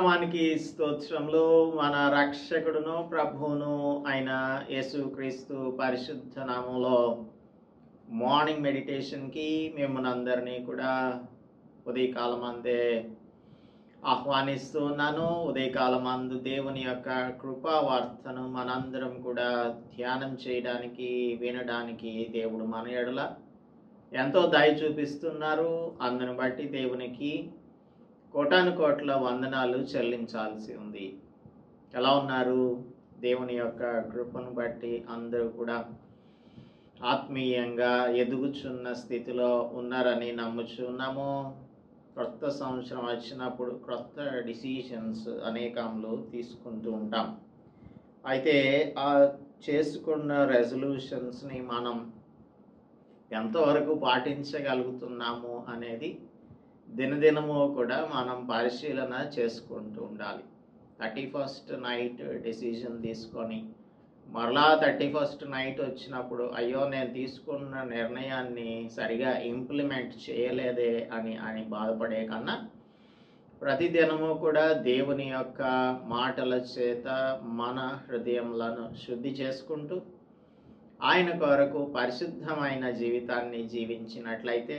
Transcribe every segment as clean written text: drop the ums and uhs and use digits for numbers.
నామానికి స్తోత్రములు. మన రక్షకుడును ప్రభువును అయిన యేసుక్రీస్తు పరిశుద్ధ నామంలో మార్నింగ్ మెడిటేషన్కి మిమ్మల్ని అందరినీ కూడా ఉదయకాలం అందే ఆహ్వానిస్తూ ఉన్నాను. ఉదయకాలం అందు దేవుని యొక్క కృపా వార్తను మనందరం కూడా ధ్యానం చేయడానికి వినడానికి దేవుడు మన ఎడల ఎంతో దయ చూపిస్తున్నారు. అందును బట్టి దేవునికి కోటాను కోట్ల వందనాలు చెల్లించాల్సి ఉంది. ఎలా ఉన్నారు? దేవుని యొక్క కృపను బట్టి అందరూ కూడా ఆత్మీయంగా ఎదుగుచున్న స్థితిలో ఉన్నారని నమ్ముచున్నాము. కొత్త సంవత్సరం వచ్చినప్పుడు కొత్త డిసిషన్స్ అనేకములు తీసుకుంటూ ఉంటాం. అయితే ఆ చేసుకున్న రెజల్యూషన్స్ని మనం ఎంతవరకు పాటించగలుగుతున్నాము అనేది దినదినము కూడా మనం పరిశీలన చేసుకుంటూ ఉండాలి. 31st నైట్ డెసిషన్ తీసుకొని మరలా 31st నైట్ వచ్చినప్పుడు అయ్యో నేను తీసుకున్న నిర్ణయాన్ని సరిగా ఇంప్లిమెంట్ చేయలేదే అని బాధపడే కన్నా ప్రతిదినము కూడా దేవుని యొక్క మాటల చేత మన హృదయములను శుద్ధి చేసుకుంటూ ఆయన కొరకు పరిశుద్ధమైన జీవితాన్ని జీవించినట్లయితే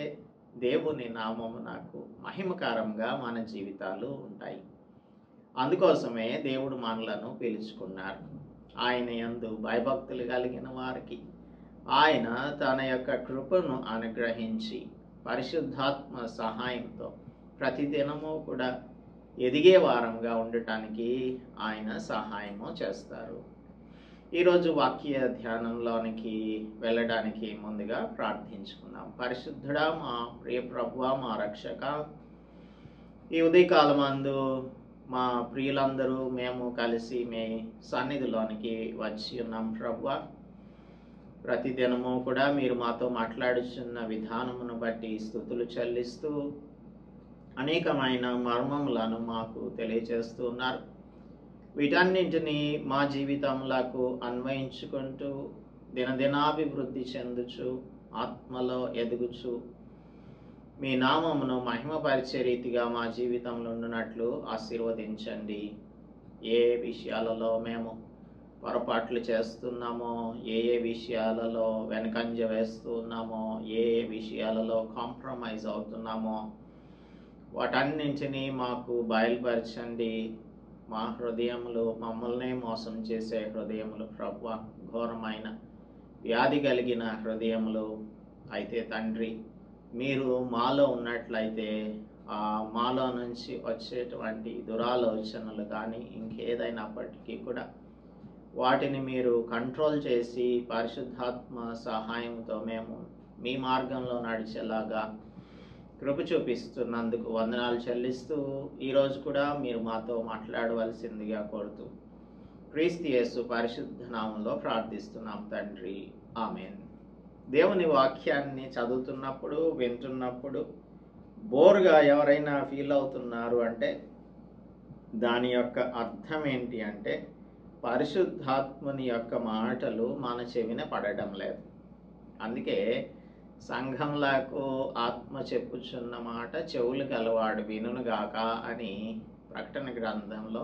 దేవుని నామము నాకు మహిమకరంగా మన జీవితాలు ఉంటాయి. అందుకోసమే దేవుడు మనలను పిలుచుకున్నారు. ఆయన యందు భయభక్తులు కలిగిన వారికి ఆయన తన యొక్క కృపను అనుగ్రహించి పరిశుద్ధాత్మ సహాయంతో ప్రతిదినము కూడా ఎదిగే వారంగా ఉండటానికి ఆయన సహాయము చేస్తారు. ఈరోజు వాక్య ధ్యానంలోనికి వెళ్ళడానికి ముందుగా ప్రార్థించుకుందాం. పరిశుద్ధుడా, మా ప్రియ ప్రభువా, మా రక్షక, ఈ ఉదయకాలం అందు మా ప్రియులందరూ మేము కలిసి మీ సన్నిధిలోనికి వచ్చి ఉన్నాం. ప్రభువా, ప్రతిదినము కూడా మీరు మాతో మాట్లాడుచున్న విధానమును బట్టి స్తుతులు చెల్లిస్తూ అనేకమైన మర్మములను మాకు తెలియజేస్తూ ఉన్నారు. వీటన్నింటినీ మా జీవితములకు అన్వయించుకుంటూ దినదినాభివృద్ధి చెందుచు ఆత్మలో ఎదుగుచు మీ నామమును మహిమపరిచే రీతిగా మా జీవితంలో ఉన్నట్లు ఆశీర్వదించండి. ఏ విషయాలలో మేము పొరపాట్లు చేస్తున్నామో, ఏ విషయాలలో వెనకంజ వేస్తున్నామో, ఏ విషయాలలో కాంప్రమైజ్ అవుతున్నామో వాటన్నింటినీ మాకు బయలుపరచండి. మా హృదయములు మమ్మల్ని మోసం చేసే హృదయములు ప్రభువా, ఘోరమైన వ్యాధి కలిగిన హృదయములు అయితే తండ్రి, మీరు మాలో ఉన్నట్లయితే ఆ మాలో నుంచి వచ్చేటువంటి దురాలోచనలు కానీ ఇంకేదైనప్పటికీ కూడా వాటిని మీరు కంట్రోల్ చేసి పరిశుద్ధాత్మ సహాయంతో మేము మీ మార్గంలో నడిచేలాగా కృప చూపిస్తున్నందుకు వందనాలు చెల్లిస్తూ ఈరోజు కూడా మీరు మాతో మాట్లాడవలసిందిగా కోరుతూ క్రీస్తు యేసు పరిశుద్ధ నామంలో ప్రార్థిస్తున్నాం తండ్రి, ఆమేన్. దేవుని వాక్యాన్ని చదువుతున్నప్పుడు వింటున్నప్పుడు బోర్గా ఎవరైనా ఫీల్ అవుతున్నారు అంటే దాని యొక్క అర్థం ఏంటి అంటే పరిశుద్ధాత్మని యొక్క మాటలు మన చెవిన పడడం లేదు. అందుకే సంఘంలకు ఆత్మ చెప్పుచున్న మాట చెవులు గలవాడు వినుగాక అని ప్రకటన గ్రంథంలో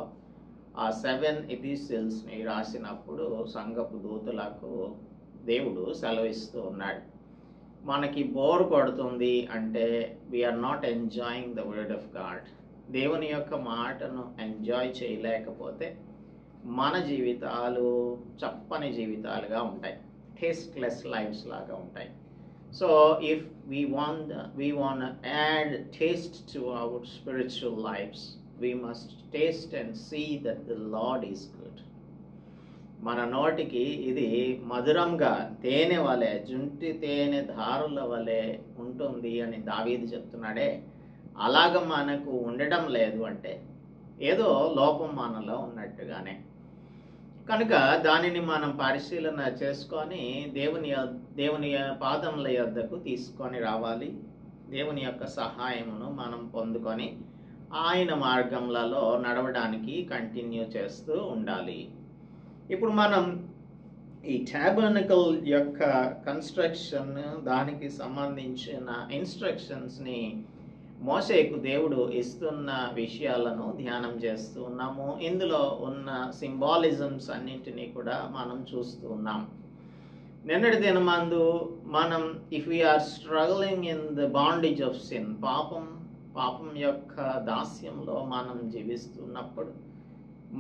ఆ 7 ఎపిసిల్స్ని రాసినప్పుడు సంఘపు దూతలకు దేవుడు సెలవిస్తూ ఉన్నాడు. మనకి బోర్ కొడుతుంది అంటే we are not enjoying the word of God. దేవుని యొక్క మాటను ఎంజాయ్ చేయలేకపోతే మన జీవితాలు చప్పని జీవితాలుగా ఉంటాయి, టేస్ట్లెస్ లైఫ్స్ లాగా ఉంటాయి. So if we want to add taste to our spiritual lives, we must taste and see that the Lord is good. మన నోటికి ఇది మధురంగా తేనె వలె, జుంటి తేనె ధారుల వలె ఉంటుంది అని దావీదు చెప్తున్నాడే, అలాగ మనకు ఉండడం లేదు అంటే ఏదో లోపం మనలో ఉన్నట్టుగానే. కనుక దానిని మనం పరిశీలన చేసుకొని దేవుని పాదముల యొద్దకు తీసుకొని రావాలి. దేవుని యొక్క సహాయమును మనం పొందుకొని ఆయన మార్గములలో నడవడానికి కంటిన్యూ చేస్తూ ఉండాలి. ఇప్పుడు మనం ఈ టాబర్నకల్ యొక్క కన్స్ట్రక్షన్, దానికి సంబంధించిన ఇన్స్ట్రక్షన్స్ని మోషేకు దేవుడు ఇస్తున్న విషయాలను ధ్యానం చేస్తూ ఉన్నాము. ఇందులో ఉన్న సింబాలిజమ్స్ అన్నింటినీ కూడా మనం చూస్తూ ఉన్నాం. నిన్నటి దినమందు మనం if we are struggling in the bondage of sin, పాపం యొక్క దాస్యంలో మనం జీవిస్తున్నప్పుడు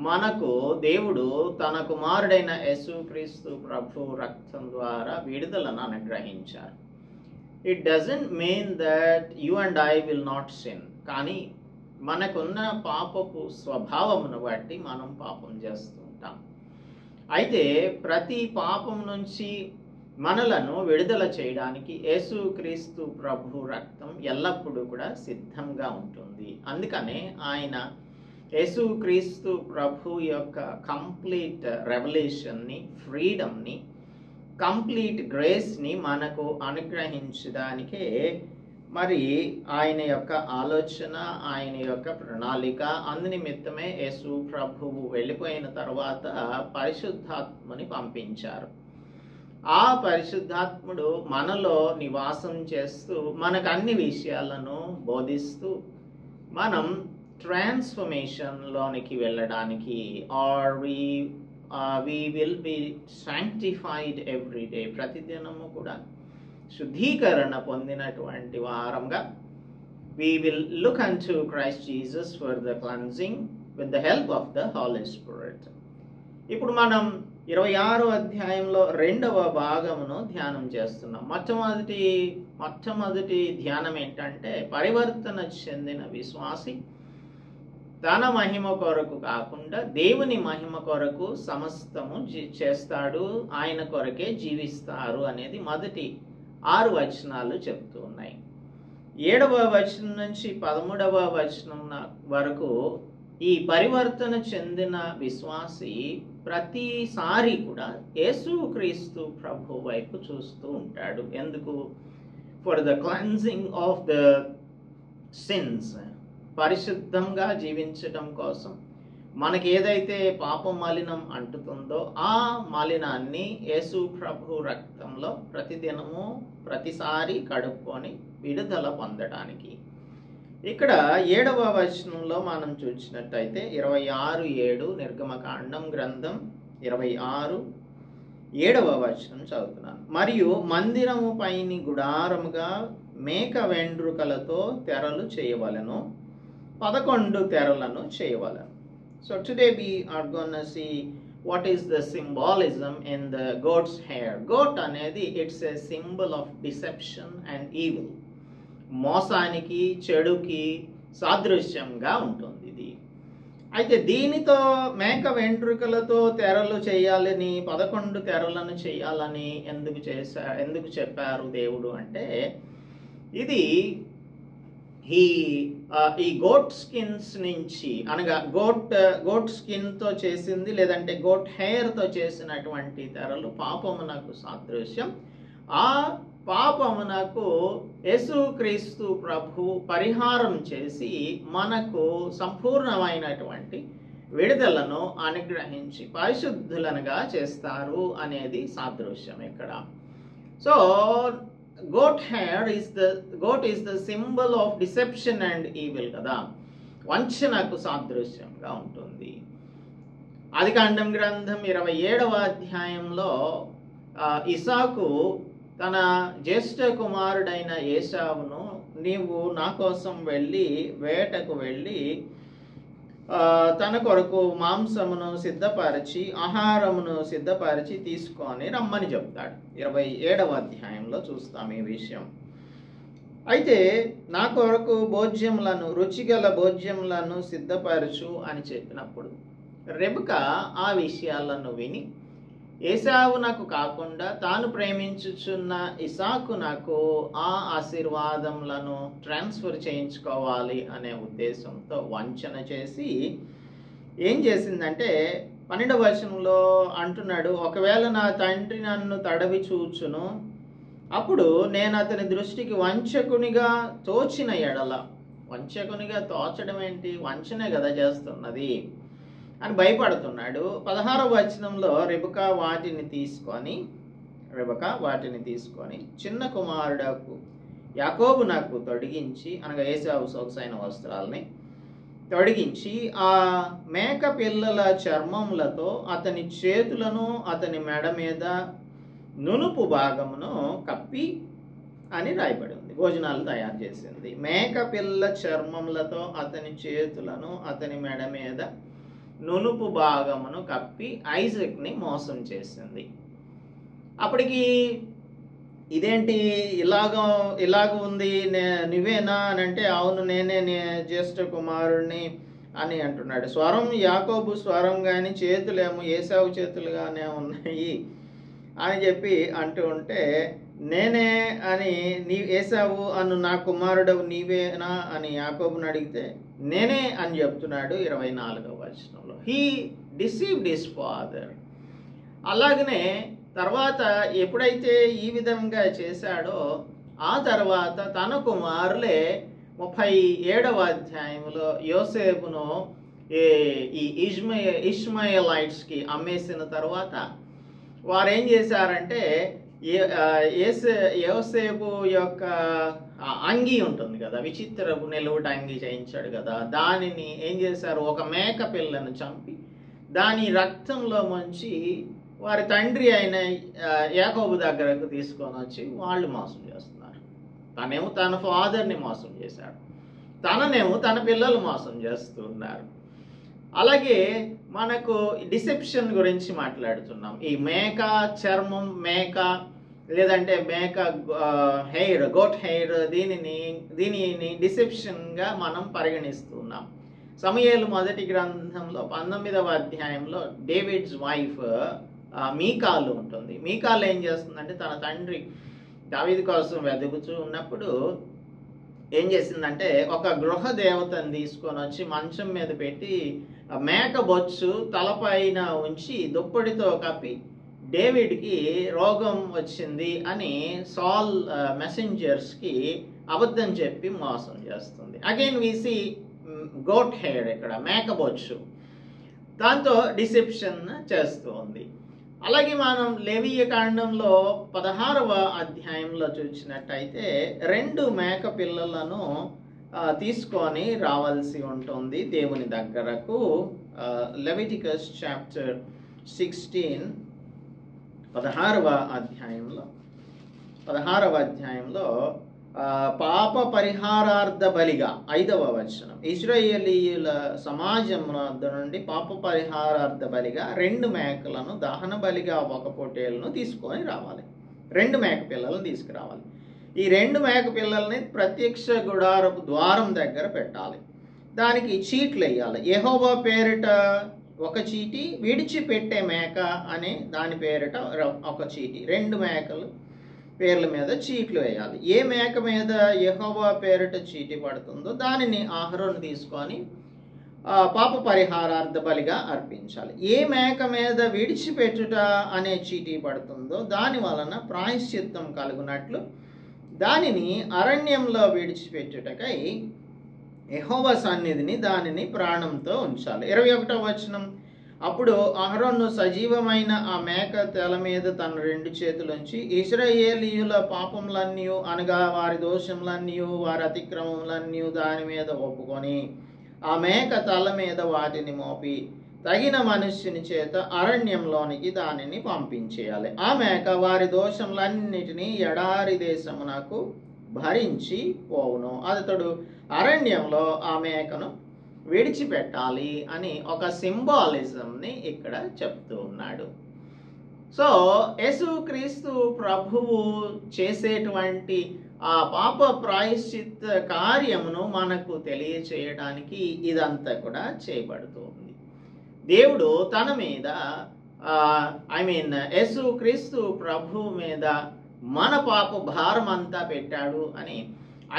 మనకు దేవుడు తన కుమారుడైన యేసుక్రీస్తు ప్రభు రక్తం ద్వారా విడుదలను అనుగ్రహించారు. It doesn't mean that you and I will not sin. కానీ మనకున్న పాపపు స్వభావమును బట్టి మనం పాపం చేస్తూ ఉంటాం. అయితే ప్రతి పాపం నుంచి మనలను విడుదల చేయడానికి యేసుక్రీస్తు ప్రభు రక్తం ఎల్లప్పుడూ కూడా సిద్ధంగా ఉంటుంది. అందుకనే ఆయన యేసుక్రీస్తు ప్రభు యొక్క కంప్లీట్ రెవల్యూషన్ని, ఫ్రీడమ్ని, కంప్లీట్ గ్రేస్ని మనకు అనుగ్రహించడానికే మరి ఆయన యొక్క ఆలోచన, ఆయన యొక్క ప్రణాళిక. అందునిమిత్తమే యేసు ప్రభువు వెళ్ళిపోయిన తర్వాత పరిశుద్ధాత్మని పంపించారు. ఆ పరిశుద్ధాత్ముడు మనలో నివాసం చేస్తూ మనకు అన్ని విషయాలను బోధిస్తూ మనం ట్రాన్స్ఫర్మేషన్లోనికి వెళ్ళడానికి are we will be sanctified every day, ప్రతిదినము కూడా శుద్ధీకరణ పొందినటువంటి వారంగా we will look unto Christ Jesus for the cleansing with the help of the Holy Spirit. ఇప్పుడు మనం 26వ అధ్యాయంలో 2వ భాగమును ధ్యానం చేస్తున్నాం. మొట్టమొదటి ధ్యానం ఏంటంటే, పరివర్తన చెందిన విశ్వాసి తన మహిమ కొరకు కాకుండా దేవుని మహిమ కొరకు సమస్తము చేస్తాడు, ఆయన కొరకే జీవిస్తారు అనేది మొదటి 6 వచనాలు చెప్తూ ఉన్నాయి. 7వ వచనం నుంచి 13వ వచనం వరకు ఈ పరివర్తన చెందిన విశ్వాసి ప్రతిసారి కూడా యేసుక్రీస్తు ప్రభు వైపు చూస్తూ ఉంటాడు. ఎందుకు? For the cleansing of the sins, పరిశుద్ధంగా జీవించటం కోసం. మనకి ఏదైతే పాపం మలినం అంటుతుందో ఆ మలినాన్ని యేసు ప్రభు రక్తంలో ప్రతిదినము ప్రతిసారి కడుక్కొని విడుదల పొందడానికి. ఇక్కడ 7వ వచనంలో మనం చూసినట్టయితే 26:7 నిర్గమకాండం గ్రంథం 26:7వ వచనం చదువుతున్నాను. మరియు మందిరము పైని గుడారముగా మేక వెండ్రుకలతో తెరలు చేయవలెను, 11 తెరలను చేయవలెను. So today we are going to see what is the symbolism in the goat's hair. Goat అనేది it's a symbol of deception and evil. మోసానికి, చెడుకి సాదృశ్యంగా ఉంటుంది ఇది. అయితే దీనితో మేక వెంట్రుకలతో తెరలు చేయాలని, 11 తెరలను చేయాలని ఎందుకు చెప్పారు దేవుడు అంటే, ఇది ఈ గోట్ స్కిన్స్ నుంచి, అనగా గోట్ స్కిన్తో చేసింది లేదంటే గోట్ హెయిర్తో చేసినటువంటి తెరలు పాపమునకు సాదృశ్యం. ఆ పాపమునకు యేసుక్రీస్తు ప్రభు పరిహారం చేసి మనకు సంపూర్ణమైనటువంటి విడుదలను అనుగ్రహించి పరిశుద్ధులనుగా చేస్తారు అనేది సాదృశ్యం ఇక్కడ. So goat is the symbol of deception and evil కదా, వంచనకు సాదృశ్యంగా ఉంటుంది. ఆదికాండం గ్రంథం 27వ అధ్యాయంలో ఇసాకు తన జ్యేష్ఠ కుమారుడైన ఏశావును, నీవు నా కోసం వేటకు వెళ్ళి తన కొరకు మాంసమును సిద్ధపరిచి ఆహారమును సిద్ధపరిచి తీసుకొని రమ్మని చెప్తాడు. 27వ అధ్యాయంలో చూస్తాం ఈ విషయం. అయితే నా కొరకు భోజ్యములను, రుచిగల భోజ్యములను సిద్ధపరచు అని చెప్పినప్పుడు రెబెకా ఆ విషయాలను విని ఏశావునకు కాకుండా తాను ప్రేమించుచున్న ఇసాకునకు ఆ ఆశీర్వాదములను ట్రాన్స్ఫర్ చేయించుకోవాలి అనే ఉద్దేశంతో వంచన చేసి ఏం చేసిందంటే 12వ వచనంలో అంటున్నాడు, ఒకవేళ నా తండ్రి నన్ను తడవి చూచును, అప్పుడు నేను అతని దృష్టికి వంచకునిగా తోచిన ఎడల. వంచకునిగా తోచడం ఏంటి? వంచనే కదా చేస్తున్నది అని భయపడుతున్నాడు. 16వ వచనంలో రెబెకా వాటిని తీసుకొని చిన్న కుమారుడకు యాకోబు నాకు తొడిగించి, అనగా ఏశావు సొగసైన వస్త్రాలని తొడిగించి ఆ మేక పిల్లల చర్మములతో అతని చేతులను అతని మెడ మీద నునుపు భాగమును కప్పి అని రాయబడి ఉంది. భోజనాలు తయారు చేసింది. మేక పిల్ల చర్మములతో అతని చేతులను అతని మెడ మీద నునుపు భాగమును కప్పి ఐజాక్ని మోసం చేసింది. అప్పటికి ఇదేంటి ఇలాగ ఉంది, నువ్వేనా అని అంటే, అవును నేనే, జ్యేష్ఠ కుమారుడిని అని అంటున్నాడు. స్వరం యాకోబు స్వరం కానీ చేతులేమో ఏశావు చేతులుగానే ఉన్నాయి అని చెప్పి అంటూ ఉంటే, నేనే అని ఏశావు అను నా కుమారుడవు నీవేనా అని యాకోబుని అడిగితే నేనే అని చెప్తున్నాడు 24వ వచనంలో. He deceived his father. అలాగనే తర్వాత ఎప్పుడైతే ఈ విధంగా చేశాడో ఆ తర్వాత తన కుమారులే 37వ అధ్యాయంలో యోసేపును ఈ ఇష్మాయేలైట్స్కి అమ్మేసిన తర్వాత వారు ఏం చేశారంటే యోసేపు యొక్క అంగి ఉంటుంది కదా, విచిత్రపు నిలువుట అంగి చేయించాడు కదా, దానిని ఏం చేశారు, ఒక మేక పిల్లను చంపి దాని రక్తంలో ముంచి వారి తండ్రి అయిన యాకోబు దగ్గరకు తీసుకొని వచ్చి వాళ్ళు మోసం చేస్తున్నారు. తనేమో తన ఫాదర్ని మోసం చేశాడు, తననేమో తన పిల్లలు మోసం చేస్తున్నారు. అలాగే మనకు డిసెప్షన్ గురించి మాట్లాడుతున్నాం. ఈ మేక చర్మం, మేక లేదంటే మేక హెయిర్, గోట్ హెయిర్, దీనిని డిసెప్షన్గా మనం పరిగణిస్తున్నాం. సమూయేలు మొదటి గ్రంథంలో 19వ అధ్యాయంలో డేవిడ్స్ వైఫ్ మీకాలు ఉంటుంది. మీకాలు ఏం చేస్తుందంటే తన తండ్రి దావీదు కోసం వెతుకుతూ ఉన్నప్పుడు ఏం చేసిందంటే ఒక గృహ దేవతను తీసుకొని వచ్చి మంచం మీద పెట్టి మేక బొచ్చు తలపైన ఉంచి దుప్పటితో కప్పి డేవిడ్కి రోగం వచ్చింది అని సాల్ మెసెంజర్స్కి అబద్ధం చెప్పి మోసం చేస్తుంది. Again we see goat hair, ఇక్కడ మేక బొచ్చు, దాంతో డిసెప్షన్ చేస్తూ ఉంది. అలాగే మనం లేవీయ కాండంలో 16వ అధ్యాయంలో చూసినట్టయితే 2 మేక పిల్లలను తీసుకొని రావాల్సి ఉంటుంది దేవుని దగ్గరకు. లెవిటికస్ చాప్టర్ 16 16వ అధ్యాయంలో పాప పరిహారార్థ బలిగా 5వ వచనం, ఇశ్రాయేలీయుల సమాజం నుండి పాప పరిహారార్థ బలిగా 2 మేకలను, దహన బలిగా 1 పొట్టేలును తీసుకొని రావాలి. 2 మేక పిల్లలను తీసుకురావాలి. ఈ 2 మేక పిల్లల్ని ప్రత్యక్ష గుడారపు ద్వారం దగ్గర పెట్టాలి. దానికి చీట్లు వేయాలి. యెహోవా పేరిట 1 చీటి, విడిచిపెట్టే మేక అనే దాని పేరిట 1 చీటి, 2 మేకలు పేర్ల మీద చీట్లు వేయాలి. ఏ మేక మీద యెహోవా పేరిట చీటి పడుతుందో దానిని అహరోను తీసుకొని పాప పరిహారార్థ బలిగా అర్పించాలి. ఏ మేక మీద విడిచిపెట్టుట అనే చీటి పడుతుందో దాని వలన ప్రాయశ్చిత్తం కలుగునట్లు దానిని అరణ్యంలో విడిచిపెట్టుటకై యెహోవా సన్నిధిని దానిని ప్రాణంతో ఉంచాలి. 21వ వచనం, అప్పుడు అహరోను సజీవమైన ఆ మేక తల మీద తన 2 చేతులుంచి ఇశ్రాయేలీయుల పాపములన్నీ, అనగా వారి దోషములన్నీ, వారి అతిక్రమములన్నీ దాని మీద ఒప్పుకొని ఆ మేక తల మీద వాటిని మోపి తగిన మనుష్యుని చేత అరణ్యంలోనికి దానిని పంపించేయాలి. ఆ మేక వారి దోషములన్నిటినీ ఎడారి దేశమునకు భరించి పోవును. అతడు అరణ్యంలో ఆ మేకను విడిచిపెట్టాలి అని ఒక సింబాలిజంని ఇక్కడ చెప్తూ ఉన్నాడు. సో యేసుక్రీస్తు ప్రభువు చేసేటువంటి ఆ పాప ప్రాయశ్చిత్త కార్యమును మనకు తెలియచేయడానికి ఇదంతా కూడా చేయబడుతుంది. దేవుడు తన మీద యేసుక్రీస్తు ప్రభువు మీద మన పాప భారం అంతా పెట్టాడు అని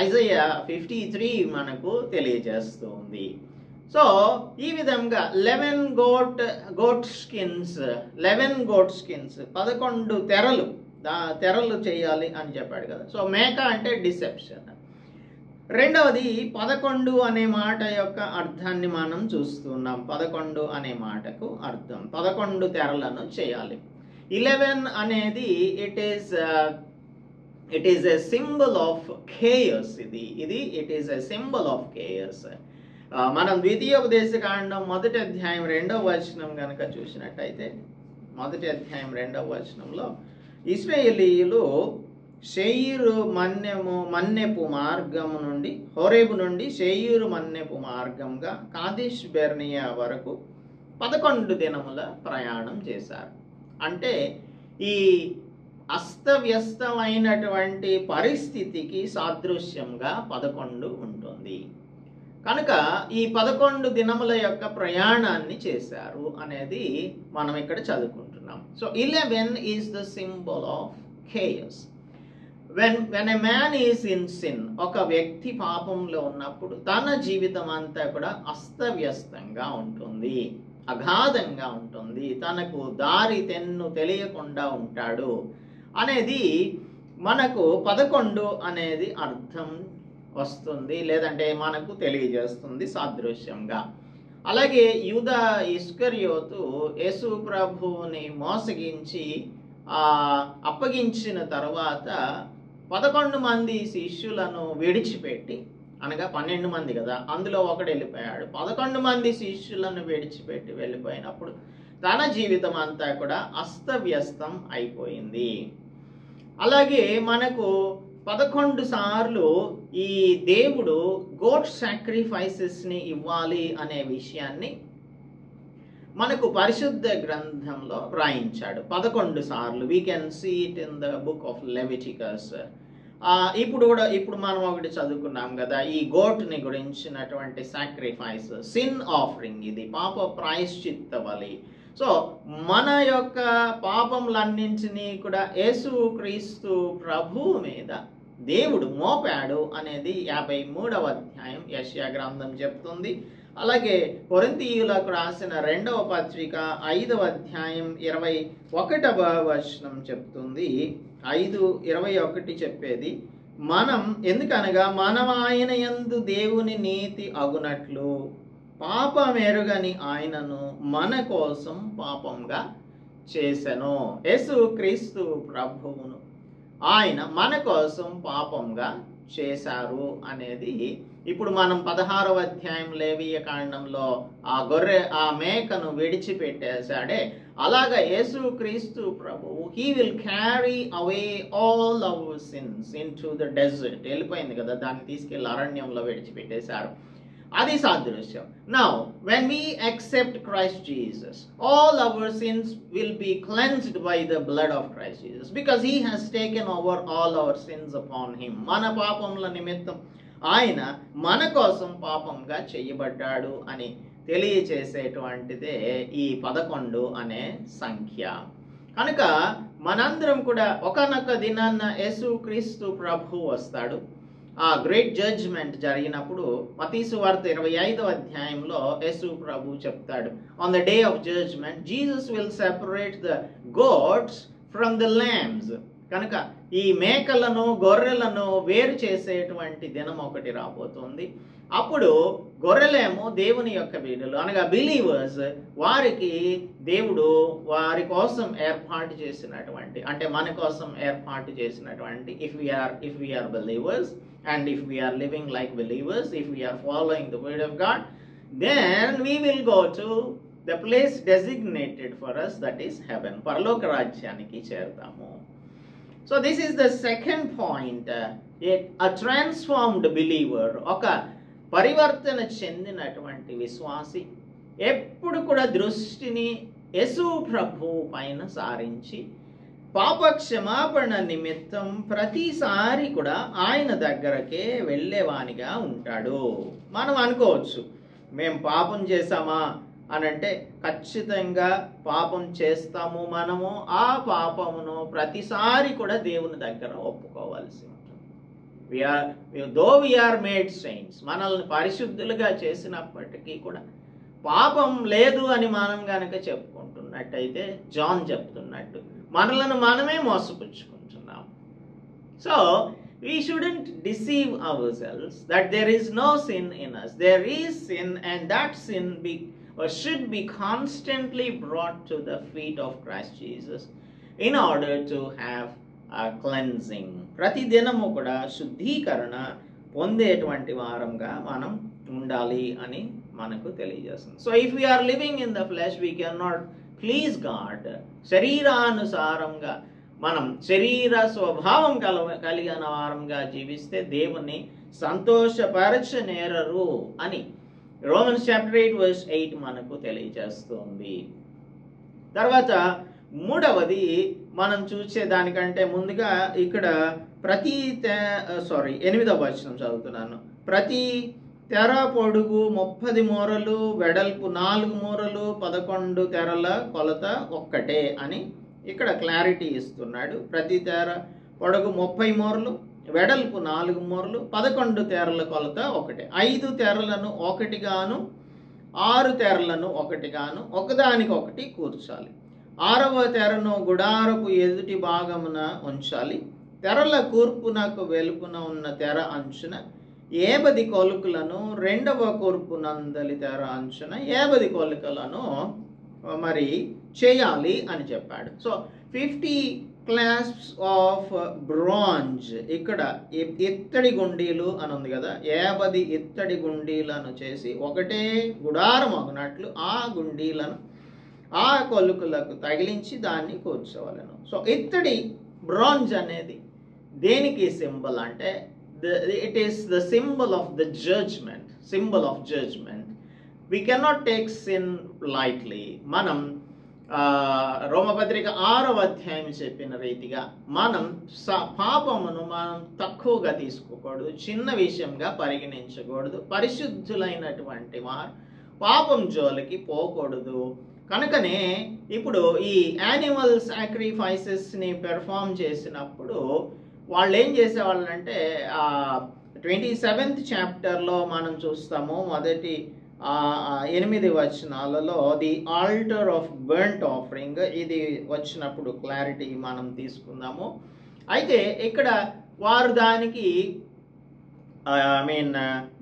ఐజయా 53 మనకు తెలియజేస్తుంది. సో ఈ విధంగా 11 గోట్ స్కిన్స్ 11 తెరలు చేయాలి అని చెప్పాడు కదా. సో మేక అంటే డిసెప్షన్. రెండవది 11 అనే మాట యొక్క అర్థాన్ని మనం చూస్తున్నాం. 11 అనే మాటకు అర్థం 11 తెరలను చేయాలి. 11 అనేది it is it is a symbol of chaos. It is a symbol of chaos. మనం ద్వితీయోపదేశకాండం 1వ అధ్యాయం 2వ వచనం కనుక చూసినట్టయితే, 1వ అధ్యాయం 2వ వచనంలో ఇశ్రాయేలీయులు షెయీరు మన్నెపు మార్గము నుండి, హోరేబు నుండి షెయీరు మన్నెపు మార్గంగా కాదేష్ బెర్నియా వరకు 11 దినముల ప్రయాణం చేశారు. అంటే ఈ అస్తవ్యస్తమైనటువంటి పరిస్థితికి సాదృశ్యంగా 11 ఉంటుంది. కనుక ఈ 11 దినముల యొక్క ప్రయాణాన్ని చేశారు అనేది మనం ఇక్కడ చదువుకుంటున్నాం. So 11 is the symbol of chaos. when a man is in sin, ఒక వ్యక్తి పాపంలో ఉన్నప్పుడు తన జీవితం అంతా కూడా అస్తవ్యస్తంగా ఉంటుంది, అగాధంగా ఉంటుంది, తనకు దారి తెన్ను తెలియకుండా ఉంటాడు అనేది మనకు 11 అనేది అర్థం వస్తుంది, లేదంటే మనకు తెలియజేస్తుంది సాదృశ్యంగా. అలాగే యూదా ఇస్కరియోతు యేసు ప్రభువుని మోసగించి అప్పగించిన తర్వాత 11 మంది శిష్యులను విడిచిపెట్టి, అనగా 12 మంది కదా, అందులో ఒకడు వెళ్ళిపోయాడు. 11 మంది శిష్యులను విడిచిపెట్టి వెళ్ళిపోయినప్పుడు తన జీవితం అంతా కూడా అస్తవ్యస్తం అయిపోయింది. అలాగే మనకు 11 సార్లు ఈ దేవుడు గోట్ సాక్రిఫైసెస్ని ఇవ్వాలి అనే విషయాన్ని మనకు పరిశుద్ధ గ్రంథంలో వ్రాయించాడు 11 సార్లు. We can see it in the book of Leviticus. ఇప్పుడు మనం ఒకటి చదువుకున్నాం కదా, ఈ గోట్ని గురించినటువంటి సాక్రిఫైస్, సిన్ ఆఫరింగ్, ఇది పాప ప్రాయశ్చిత్త బలి. సో మన యొక్క పాపములన్నింటినీ కూడా యేసు క్రీస్తు ప్రభువు మీద దేవుడు మోపాడు అనేది 53వ అధ్యాయం యెషయా గ్రంథం చెప్తుంది. అలాగే కొరింథీయులకు రాసిన 2వ పత్రిక 5వ అధ్యాయం 21వ వచనం చెప్తుంది. 5:21 చెప్పేది, ఎందుకనగా మనం ఆయన యందు దేవుని నీతి అగునట్లు పాపమెరుగని ఆయనను మన కోసం పాపంగా చేసెను. యేసు క్రీస్తు ప్రభువును ఆయన మన కోసం పాపంగా చేశారు అనేది ఇప్పుడు మనం 16వ అధ్యాయం లేవియ కాండంలో ఆ మేకను విడిచిపెట్టేశాడే, అలాగా యేసు క్రీస్తు ప్రభువు he will carry away all our sins in to the desert. వెళ్ళిపోయింది కదా, దాన్ని తీసుకెళ్లి అరణ్యంలో విడిచిపెట్టేశారు. అది సాదృశ్యం. Now, when we accept Christ Jesus, all our sins will be cleansed by the blood of Christ Jesus, because he has taken over all our sins upon him. మన పాపముల నిమిత్తం ఆయన మన కోసం పాపంగా చేయబడ్డాడు అని తెలియచేసేటువంటిదే ఈ 11 అనే సంఖ్య. కనుక మనందరం కూడా ఒకనొక దినాన్న యేసు క్రీస్తు ప్రభు వస్తాడు. ఆ గ్రేట్ జడ్జ్మెంట్ జరిగినప్పుడు మత్తయి సువార్త 25వ అధ్యాయంలో యేసు ప్రభు చెప్తాడు, on the day of judgment Jesus will separate the goats from the lambs. కనుక ఈ మేకలను గొర్రెలను వేరు చేసేటువంటి దినం ఒకటి రాబోతుంది. అప్పుడు గొర్రెలేమో దేవుని యొక్క బిడ్డలు, అనగా బిలీవర్స్, వారికి దేవుడు వారి కోసం ఏర్పాటు చేసినటువంటి, అంటే మన కోసం ఏర్పాటు చేసినటువంటి, if we are believers and if we are living like believers, if we are following the word of God, then we will go to the place designated for us, that is heaven. పరలోక రాజ్యానికి చేరుతాము. So this is the second point. A transformed believer, ఒక పరివర్తన చెందినటువంటి విశ్వాసి ఎప్పుడు కూడా దృష్టిని యేసు ప్రభువు పైన సారించి పాప క్షమాపణ నిమిత్తం ప్రతిసారి కూడా ఆయన దగ్గరకే వెళ్ళేవానిగా ఉంటాడు. మనం అనుకోవచ్చు, మేము పాపం చేశామా అని అంటే ఖచ్చితంగా పాపం చేస్తాము. మనము ఆ పాపమును ప్రతిసారి కూడా దేవుని దగ్గర ఒప్పుకోవాల్సి ఉంటుంది. though we are made saints, మనల్ని పరిశుద్ధులుగా చేసినప్పటికీ కూడా పాపం లేదు అని మనం గనక చెప్పుకుంటున్నట్టయితే, జాన్ చెప్తున్నట్టు మనలను మనమే మోసపుచ్చుకుంటున్నాం. So we shouldn't deceive ourselves that there is no sin in us. There is sin, and that sin should be constantly brought to the feet of Christ Jesus in order to have cleansing. ప్రతి దినము కూడా శుద్ధీకరణ పొందేటువంటి వారంగా మనం ఉండాలి అని మనకు తెలియజేస్తుంది. So if we are living in the flesh we can not please God. శరీరానుసారంగా మనం శరీర స్వభావం కలిగిన వారంగా జీవిస్తే దేవుణ్ణి సంతోషపరచనేరరు అని రోమన్స్ చాప్టర్ 8 మనకు తెలియజేస్తుంది. తర్వాత మూడవది మనం చూసే దానికంటే ముందుగా ఇక్కడ 8వ వచనం చదువుతున్నాను. ప్రతి తెర పొడుగు 30 మూరలు, వెడల్పు 4 మూరలు, 11 తెరల కొలత ఒక్కటే అని ఇక్కడ క్లారిటీ ఇస్తున్నాడు. ప్రతి తెర పొడుగు 30 మూరలు, వెడల్పు 4 మూరలు, 11 తెరల కొలత ఒకటే. 5 తెరలను ఒకటిగాను 6 తెరలను ఒకటిగాను ఒకదానికొకటి కూర్చాలి. 6వ తెరను గుడారపు ఎదుటి భాగమున ఉంచాలి. తెరల కూర్పునకు వెలుపున ఉన్న తెర అంచున 50 కొలుకులను, 2వ కూర్పునందలి తెర అంచున 50 కొలుకులను మరి చేయాలి అని చెప్పాడు. సో 50 క్లాస్ప్స్ ఆఫ్ బ్రాంజ్, ఇక్కడ ఇత్తడి గుండీలు అని ఉంది కదా, 50 ఇత్తడి గుండీలను చేసి ఒకటే గుడారం అగునట్లు ఆ గుండీలను ఆ కొలుకులకు తగిలించి దాన్ని కూర్చోవాలను. సో ఇత్తడి బ్రాంజ్ అనేది దేనికి సింబల్ అంటే it is the symbol of the judgment. We cannot take sin lightly. మనం రోమపత్రిక 6వ అధ్యాయం చెప్పిన రీతిగా మనం పాపమును మనం తక్కువగా తీసుకోకూడదు, చిన్న విషయంగా పరిగణించకూడదు. పరిశుద్ధులైనటువంటి వారు పాపం జోలికి పోకూడదు. కనుకనే ఇప్పుడు ఈ యానిమల్ సాక్రిఫైసెస్ని పెర్ఫామ్ చేసినప్పుడు వాళ్ళు ఏం చేసేవాళ్ళంటే 27th చాప్టర్లో మనం చూస్తాము, మొదటి 8 వచనాలలో the altar of burnt offering, ఇది వచ్చినప్పుడు క్లారిటీ మనం తీసుకుందాము. అయితే ఇక్కడ వారు దానికి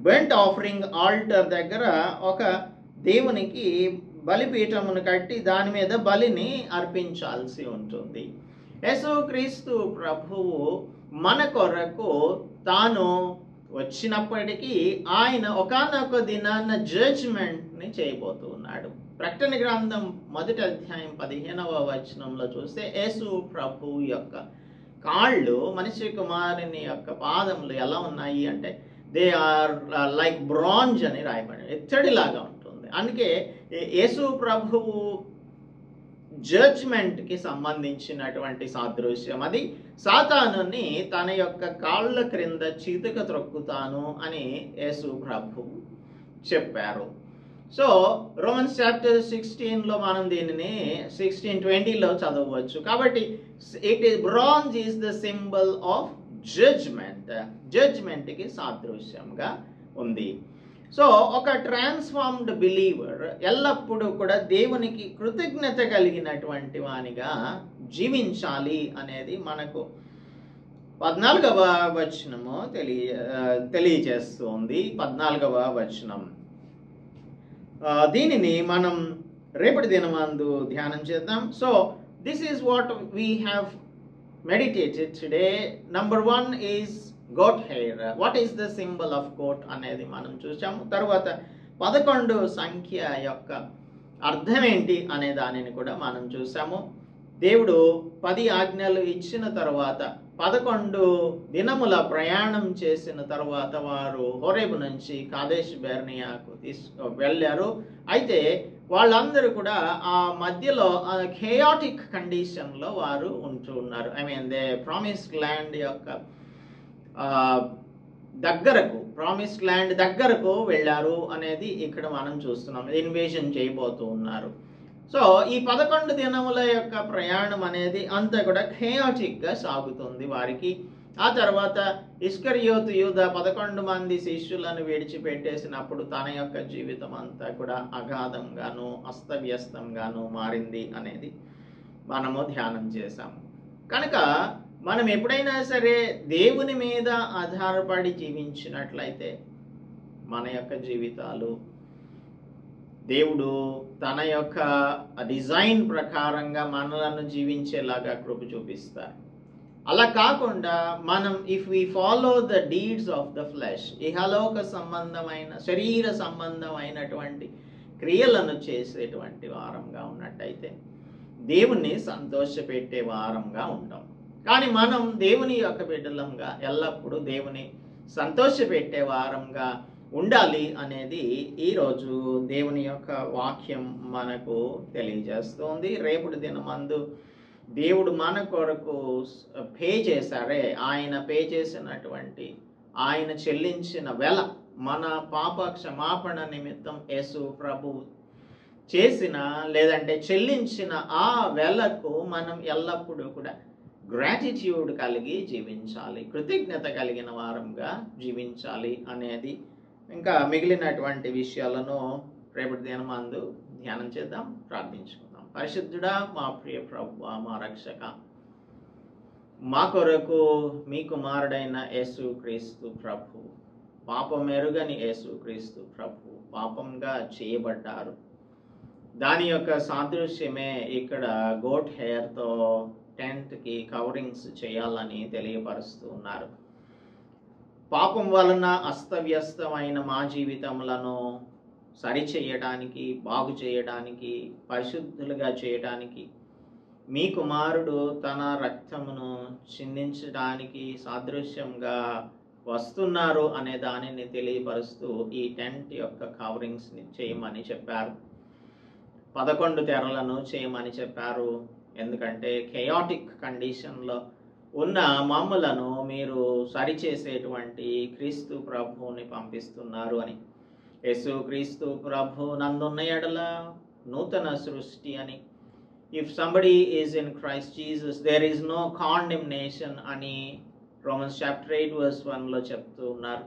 బర్ంట్ ఆఫరింగ్ ఆల్టర్ దగ్గర ఒక దేవునికి బలిపీఠమును కట్టి దాని మీద బలిని అర్పించాల్సి ఉంటుంది. యేసుక్రీస్తు ప్రభువు మన కొరకు తాను వచ్చినప్పటికీ ఆయన ఒకానొక దినాన జడ్జ్మెంట్ని చేయబోతున్నాడు. ప్రకటన గ్రంథం 1వ అధ్యాయం 15వ వచనంలో చూస్తే యేసు ప్రభువు యొక్క కాళ్ళు మనిషి కుమారుని యొక్క పాదములు ఎలా ఉన్నాయి అంటే దే ఆర్ లైక్ బ్రాంజ్ అని రాయబడి ఇత్తడిలాగా ఉంటుంది. అందుకే యేసు ప్రభువు జడ్జ్మెంట్కి సంబంధించినటువంటి సాదృశ్యం అది. సాతానుని తన యొక్క కాళ్ళ క్రింద చీతక త్రొక్కుతాను అని యేసు ప్రభువు చెప్పారు. సో రోమన్స్ చాప్టర్ 16లో మనం దీనిని 16:20లో చదవచ్చు. కాబట్టి bronze is the symbol of జడ్జ్మెంట్కి సాదృశ్యంగా ఉంది. సో ఒక ట్రాన్స్ఫార్మ్డ్ బిలీవర్ ఎల్లప్పుడూ కూడా దేవునికి కృతజ్ఞత కలిగినటువంటి వానిగా జీవించాలి అనేది మనకు 14వ వచనము తెలియజేస్తుంది. 14వ వచనం దీనిని మనం రేపటి దినమందు ధ్యానం చేద్దాం. So this is what we have meditated today. Number 1 is goat hair. What is the symbol of goat అనేది మనం చూసాము. తర్వాత 11 సంఖ్య యొక్క అర్థం ఏంటి అనే దానిని కూడా మనం చూసాము. దేవుడు 10 ఆజ్ఞలు ఇచ్చిన తర్వాత 11 దినముల ప్రయాణం చేసిన తర్వాత వారు హోరేబు నుంచి కాదేష్ బెర్నియాకు వెళ్ళారు. అయితే వాళ్ళందరూ కూడా ఆ మధ్యలో ఖేయాటిక్ కండిషన్లో వారు ఉంటూ ఉన్నారు. దే ప్రామిస్డ్ ల్యాండ్ యొక్క ప్రామిస్డ్ ల్యాండ్ దగ్గరకు వెళ్ళారు అనేది ఇక్కడ మనం చూస్తున్నాం. ఇన్వేషన్ చేయబోతూ ఉన్నారు. సో ఈ 11 దినముల యొక్క ప్రయాణం అనేది అంతా కూడా ఖేయాటిక్గా సాగుతుంది వారికి. ఆ తర్వాత ఇస్కరియోతు యూదా 11 మంది శిష్యులను విడిచిపెట్టేసినప్పుడు తన యొక్క జీవితం అంతా కూడా అగాధంగాను అస్తవ్యస్తంగాను మారింది అనేది మనము ధ్యానం చేశాము. కనుక మనం ఎప్పుడైనా సరే దేవుని మీద ఆధారపడి జీవించినట్లయితే మన యొక్క జీవితాలు దేవుడు తన యొక్క డిజైన్ ప్రకారంగా మనలను జీవించేలాగా కృప చూపిస్తారు. అలా కాకుండా మనం if we follow the deeds of the flesh, ఇహలోక సంబంధమైన శరీర సంబంధమైనటువంటి క్రియలను చేసేటువంటి వారంగా ఉన్నట్టయితే దేవుణ్ణి సంతోషపెట్టే వారంగా ఉంటాం. కానీ మనం దేవుని యొక్క బిడ్డలంగా ఎల్లప్పుడూ దేవుని సంతోషపెట్టే వారంగా ఉండాలి అనేది ఈరోజు దేవుని యొక్క వాక్యం మనకు తెలియజేస్తుంది. రేపటి దినమందు దేవుడు మన కొరకు పే చేశారే, ఆయన పే చేసినటువంటి, ఆయన చెల్లించిన వెల, మన పాప క్షమాపణ నిమిత్తం యేసు ప్రభు చేసిన లేదంటే చెల్లించిన ఆ వెలకు మనం ఎల్లప్పుడూ కూడా గ్రాటిట్యూడ్ కలిగి జీవించాలి, కృతజ్ఞత కలిగిన వారంగా జీవించాలి అనేది. ఇంకా మిగిలినటువంటి విషయాలను రేపటి దినమందు ధ్యానం చేద్దాం, ప్రార్థించుకుందాం. పరిశుద్ధుడా, మా ప్రియ ప్రభువా, మా రక్షక, మా కొరకు మీ కుమారుడైన యేసుక్రీస్తు ప్రభు, పాపం ఎరుగని యేసుక్రీస్తు ప్రభు పాపంగా చేయబడ్డారు. దాని యొక్క సాదృశ్యమే ఇక్కడ గోట్ హెయిర్తో టెంట్కి కవరింగ్స్ చేయాలని తెలియపరుస్తూ ఉన్నారు. పాపం వలన అస్తవ్యస్తమైన మా జీవితములను సరిచేయడానికి, బాగు చేయడానికి, పరిశుద్ధులుగా చేయడానికి మీ కుమారుడు తన రక్తమును చిందించడానికి సాదృశ్యంగా వస్తున్నారు అనే దానిని తెలియపరుస్తూ ఈ టెంట్ యొక్క కవరింగ్స్ని చేయమని చెప్పారు. 11 తెరలను చేయమని చెప్పారు. ఎందుకంటే కెయాటిక్ కండిషన్లో ఉన్న మమ్ములను మీరు సరిచేసేటువంటి క్రీస్తు ప్రభువుని పంపిస్తున్నారు అని. యేసు క్రీస్తు ప్రభు నందున్న ఎడల నూతన సృష్టి అని, if somebody is in Christ Jesus there is no condemnation అని రోమన్స్ చాప్టర్ 8:1 చెప్తూ ఉన్నారు.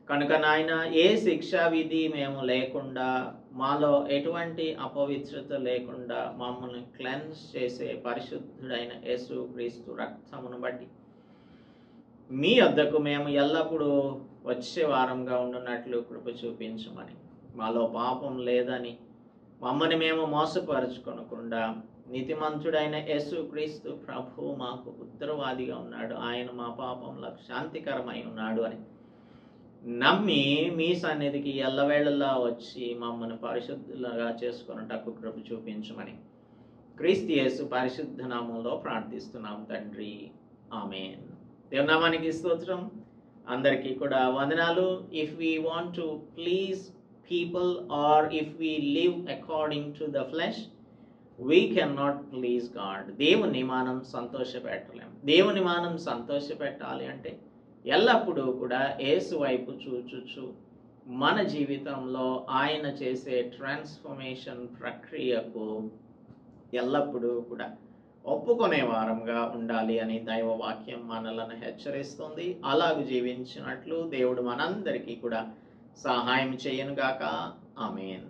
కనుక నాయన, ఏ శిక్షా విధి మేము లేకుండా, మాలో ఎటువంటి అపవిత్రత లేకుండా మమ్మల్ని క్లెన్స్ చేసే పరిశుద్ధుడైన యేసు క్రీస్తు రక్తమును బట్టి మీ వద్దకు మేము ఎల్లప్పుడూ వచ్చే వారంగా ఉండున్నట్లు కృప చూపించమని, మాలో పాపం లేదని మమ్మల్ని మేము మోసపరుచుకొనకుండా నీతిమంతుడైన యేసు క్రీస్తు ప్రభు మాకు ఉత్తరవాదిగా ఉన్నాడు, ఆయన మా పాపంలకు శాంతికరమై ఉన్నాడు అని నమ్మి మీ సన్నిధికి ఎల్లవేళలా వచ్చి మమ్మల్ని పరిశుద్ధులుగా చేసుకున్నటకు కృప చూపించమని క్రీస్తు యేసు పరిశుద్ధ నామంలో ప్రార్థిస్తున్నాం తండ్రి, ఆమేన్. దేవుని నామానికి స్తోత్రం. అందరికీ కూడా వందనాలు. If we want to please people or if we live according to the flesh, we can not please God. దేవుని మనం సంతోషపెట్టలేం. దేవుని మనం సంతోషపెట్టాలి అంటే ఎల్లప్పుడూ కూడా యేసు వైపు చూచుచు మన జీవితంలో ఆయన చేసే ట్రాన్స్ఫర్మేషన్ ప్రక్రియకు ఎల్లప్పుడూ కూడా ఒప్పుకునే వారంగా ఉండాలి అని దైవ వాక్యం మనలను హెచ్చరిస్తుంది. అలాగ జీవించినట్లు దేవుడు మనందరికీ కూడా సహాయం చేయనుగాక. ఆమేన్.